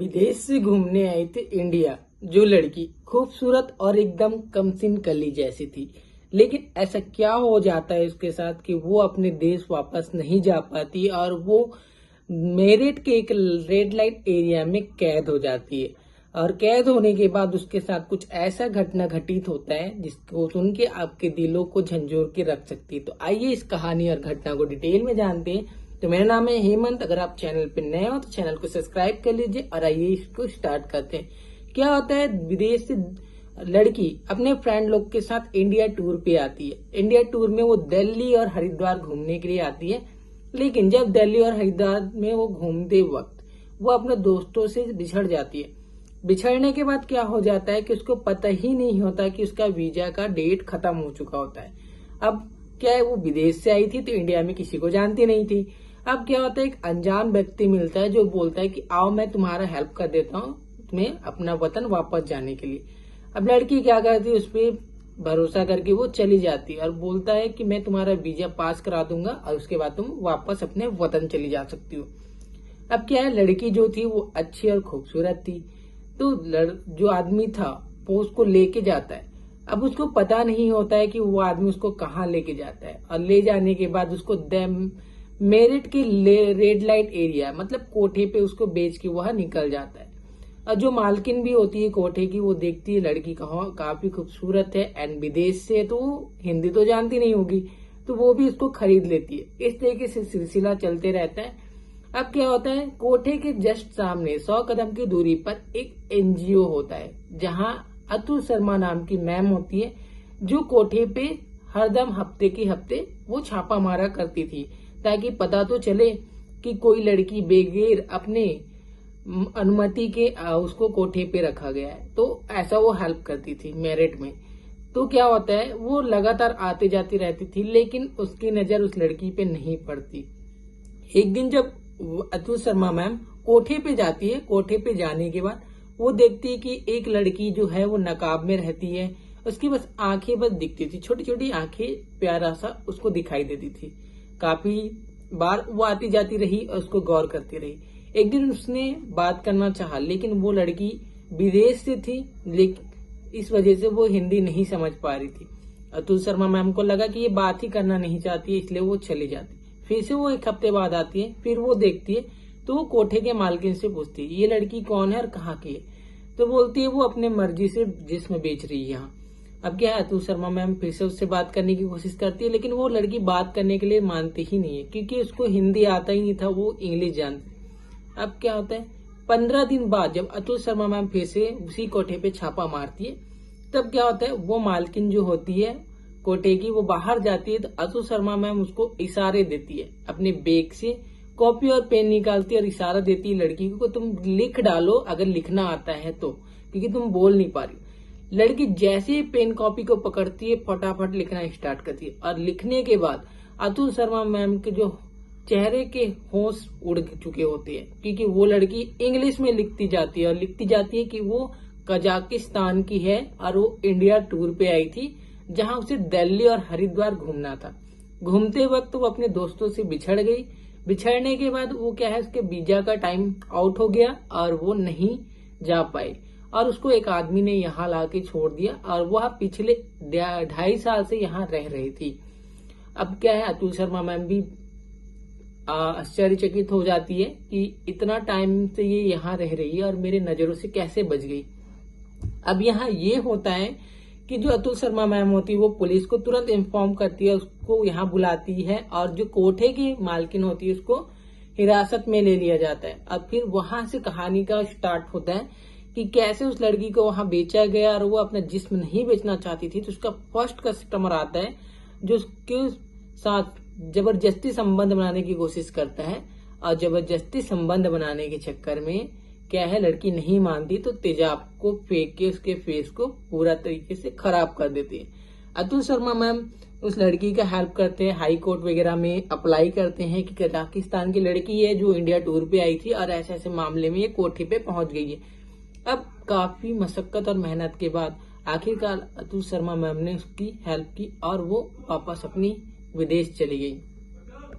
विदेश से घूमने आई थी इंडिया। जो लड़की खूबसूरत और एकदम कमसिन कली जैसी थी, लेकिन ऐसा क्या हो जाता है उसके साथ कि वो अपने देश वापस नहीं जा पाती और वो मेरठ के एक रेड लाइट एरिया में कैद हो जाती है। और कैद होने के बाद उसके साथ कुछ ऐसा घटना घटित होता है जिसको सुन के आपके दिलों को झंझोर के रख सकती है। तो आइए इस कहानी और घटना को डिटेल में जानते हैं। तो मेरा नाम है हेमंत। अगर आप चैनल पे नए हो तो चैनल को सब्सक्राइब कर लीजिए और आइए इसको स्टार्ट करते हैं। क्या होता है, विदेश से लड़की अपने फ्रेंड लोग के साथ इंडिया टूर पे आती है। इंडिया टूर में वो दिल्ली और हरिद्वार घूमने के लिए आती है, लेकिन जब दिल्ली और हरिद्वार में वो घूमते वक्त वो अपने दोस्तों से बिछड़ जाती है। बिछड़ने के बाद क्या हो जाता है कि उसको पता ही नहीं होता कि उसका वीजा का डेट खत्म हो चुका होता है। अब क्या है, वो विदेश से आई थी तो इंडिया में किसी को जानती नहीं थी। अब क्या होता है, एक अनजान व्यक्ति मिलता है जो बोलता है कि आओ मैं तुम्हारा हेल्प कर देता हूँ तुम्हें अपना वतन वापस जाने के लिए। अब लड़की क्या करती है, उस पर भरोसा करके वो चली जाती है और बोलता है कि मैं तुम्हारा वीजा पास करा दूंगा और उसके बाद तुम वापस अपने वतन चली जा सकती हो। अब क्या है, लड़की जो थी वो अच्छी और खूबसूरत थी, तो जो आदमी था वो उसको लेके जाता है। अब उसको पता नहीं होता है कि वो आदमी उसको कहाँ लेके जाता है, और ले जाने के बाद उसको मेरठ के रेड लाइट एरिया मतलब कोठे पे उसको बेच के वह निकल जाता है। और जो मालकिन भी होती है कोठे की, वो देखती है लड़की काफी खूबसूरत है एंड विदेश से, तो हिंदी तो जानती नहीं होगी, तो वो भी उसको खरीद लेती है। इस तरीके से सिलसिला चलते रहता है। अब क्या होता है, कोठे के जस्ट सामने 100 कदम की दूरी पर एक एनजीओ होता है, जहां अतुल शर्मा नाम की मैम होती है, जो कोठे पे हरदम हफ्ते के हफ्ते वो छापा मारा करती थी, ताकि पता तो चले कि कोई लड़की बेगैर अपने अनुमति के उसको कोठे पे रखा गया है। तो ऐसा वो हेल्प करती थी मेरठ में। तो क्या होता है, वो लगातार आती जाती रहती थी, लेकिन उसकी नजर उस लड़की पे नहीं पड़ती। एक दिन जब अतुल शर्मा मैम कोठे पे जाती है, कोठे पे जाने के बाद वो देखती है कि एक लड़की जो है वो नकाब में रहती है। उसकी बस आंखें बस दिखती थी, छोटी छोटी आंखें, प्यारा सा उसको दिखाई देती थी। काफी बार वो आती जाती रही और उसको गौर करती रही। एक दिन उसने बात करना चाहा, लेकिन वो लड़की विदेश से थी, लेकिन इस वजह से वो हिंदी नहीं समझ पा रही थी। अतुल शर्मा मैम को लगा कि ये बात ही करना नहीं चाहती है, इसलिए वो चली जाती। फिर से वो एक हफ्ते बाद आती है, फिर वो देखती है तो वो कोठे के मालकिन से पूछती है ये लड़की कौन है और कहाँ की है। तो बोलती है वो अपने मर्जी से जिस्म बेच रही है यहाँ। अब क्या है, अतुल शर्मा मैम फिर से उससे बात करने की कोशिश करती है, लेकिन वो लड़की बात करने के लिए मानती ही नहीं है, क्योंकि उसको हिंदी आता ही नहीं था, वो इंग्लिश जानती। अब क्या होता है, 15 दिन बाद जब अतुल शर्मा मैम फिर से उसी कोठे पे छापा मारती है, तब क्या होता है, वो मालकिन जो होती है कोठे की, वो बाहर जाती है तो अतुल शर्मा मैम उसको इशारे देती है, अपने बैग से कॉपी और पेन निकालती है और इशारा देती है लड़की को, तुम लिख डालो अगर लिखना आता है तो, क्योंकि तुम बोल नहीं पा रही हो। लड़की जैसे ही पेन कॉपी को पकड़ती है, फटाफट लिखना स्टार्ट करती है, और लिखने के बाद अतुल शर्मा मैम के जो चेहरे के होश उड़ चुके होते हैं, क्योंकि वो लड़की इंग्लिश में लिखती जाती है और लिखती जाती है कि वो कजाकिस्तान की है और वो इंडिया टूर पे आई थी, जहां उसे दिल्ली और हरिद्वार घूमना था। घूमते वक्त वो अपने दोस्तों से बिछड़ गई। बिछड़ने के बाद वो क्या है, उसके वीजा का टाइम आउट हो गया और वो नहीं जा पाई, और उसको एक आदमी ने यहाँ ला के छोड़ दिया, और वह पिछले 2.5 साल से यहाँ रह रही थी। अब क्या है, अतुल शर्मा मैम भी आश्चर्यचकित हो जाती है कि इतना टाइम से ये यहाँ रह रही है और मेरे नजरों से कैसे बच गई। अब यहाँ ये होता है कि जो अतुल शर्मा मैम होती है वो पुलिस को तुरंत इन्फॉर्म करती है, उसको यहाँ बुलाती है, और जो कोठे की मालकिन होती है उसको हिरासत में ले लिया जाता है। अब फिर वहां से कहानी का स्टार्ट होता है कि कैसे उस लड़की को वहां बेचा गया, और वो अपना जिस्म नहीं बेचना चाहती थी। तो उसका फर्स्ट कस्टमर आता है जो उसके साथ जबरदस्ती संबंध बनाने की कोशिश करता है, और जबरदस्ती संबंध बनाने के चक्कर में क्या है, लड़की नहीं मानती तो तेजाब को फेंक के उसके फेस को पूरा तरीके से खराब कर देती है। अतुल शर्मा मैम उस लड़की का हेल्प करते हैं, हाई कोर्ट वगैरह में अप्लाई करते हैं कि कजाकिस्तान की लड़की है जो इंडिया टूर पे आई थी और ऐसे ऐसे मामले में ये कोठे पे पहुंच गई है। अब काफी मशक्कत और मेहनत के बाद आखिरकार अतुल शर्मा मैम ने उसकी हेल्प की और वो वापस अपनी विदेश चली गई।